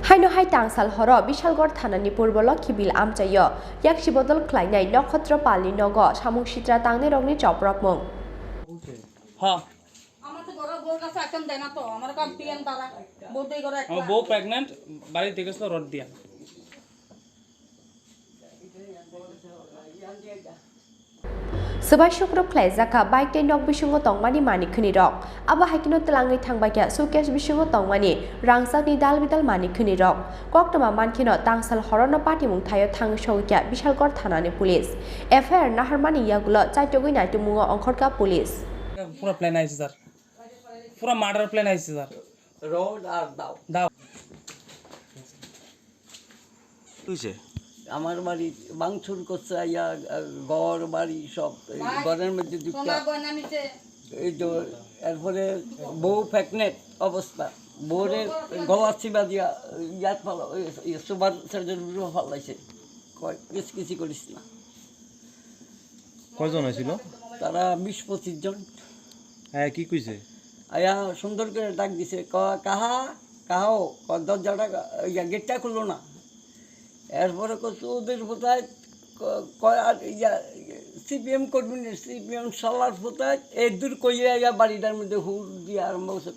हाइनो high टांसाल हर विशालगढ़ थानानि पूर्व लक्ष्मीबिल आमचाय याक्षी बदल ख्लाइनाय नक्षत्र पालनि नग सामुं सित्रा तांने रंनि चौप्रक मुं हाँ बो प्रेगनेंट बाड़ी থেকে তো রড দিয়া Sebai syukro klezaka baik ten nok bisungo tongmani mani khuni rok aba hakino telangai thangbakya sukesh bisungo tongmani rangsak ni dal bidal mani khuni rok koktoma mankino tangsal horono party mung thayo thang shogya bishalgor thanani police FIR naharmani yagulo chaitogui naitu mungo ongkhorka police पूरा plan आइছে sir पूरा murder plan আইছে sir road আর দাও হইছে আমার বাড়ি বাংচুর করছে ইয়া ঘর বাড়ি সব ঘরের মধ্যে এই তো এরপরে বউ প্রেগনেন্ট অবস্থা বউরের গলা চিবা দিয়া ইয়াত ভালো সুপার সার্জারি ফালাইছে কিছু করিস না কয়জন হয়েছিল তারা 20-25 জন হ্যাঁ কি কইছে আয়া সুন্দর করে ডাক দিছে কাহাও দরজাটা গেটটা খুললো না এরপরে ওদের কোথায় সিপিএম কর্মী সিপিএম সালার কোথায় এই দূর কইয়া ইয়া বাড়িটার মধ্যে হুর দিয়ে আরম্ভ করছে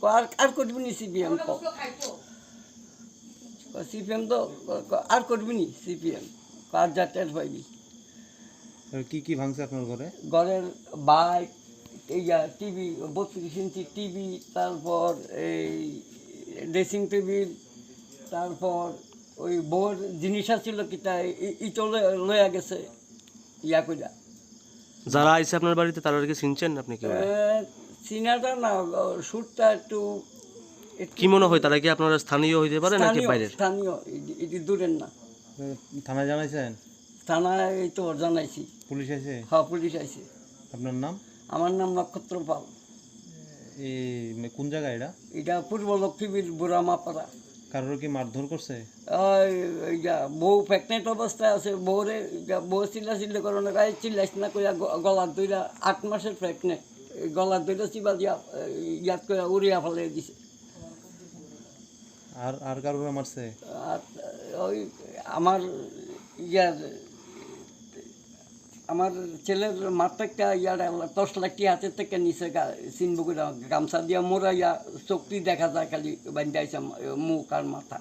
আর করবি নি সিপিএম সিপিএম তো আর করবি নি সিপিএম আর যা টের পাইবি কি কি ভাঙছে আপনার ঘরে ঘরের বাইক ইয়া টিভি 32 ইঞ্চি টিভি তারপর এই ড্রেসিং টেবিল তারপর ওই বউর জিনিস ছিল কিটা ইটলে লয়া গেছে ইয়া কইরা যারা আইছে আপনার বাড়িতে তারা কি চিনছেন আপনি কি সিনাটা না শুটটা একটু কি মনে হয় তারা কি আপনারা স্থানীয় হইতে পারে নাকি বাইরের স্থানীয় এটি দূরের না থানায় জানাইছেন থানায় এই তো জানাইছি পুলিশ আইছে হ্যাঁ পুলিশ আইছে আপনার নাম আমার নাম নক্ষত্র পাল এই কোন জায়গা এটা পূর্ব লক্ষ্মীবীর বুড়ামাপাড়া কারোর কি মারধর করছে বউ প্রেগনেন্ট অবস্থায় আছে বউরে বউ চিল্লা করানো গায়ে চিল্লাইস না কইয়া গলার দইরা 8 মাসের প্রেগনেন্ট গলার দইরা চিবা দিয়া ইয়াত করে উড়িয়া ফেলে দিছে আর কারোর মারছে আর ওই আমার ছেলের মাথাটা ইয়ার 10 লাখ টাকা হাতের থেকে নিচে সিনবুকুরা গামছা দিয়া মোরা ইয়া চোখটি দেখা যায় খালি বান্ধাইছে মুখ আর মাথা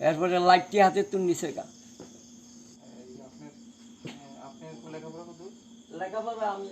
এরপরে লাইটটি হাতে তুই নিচে গা লেখাপড়া আমি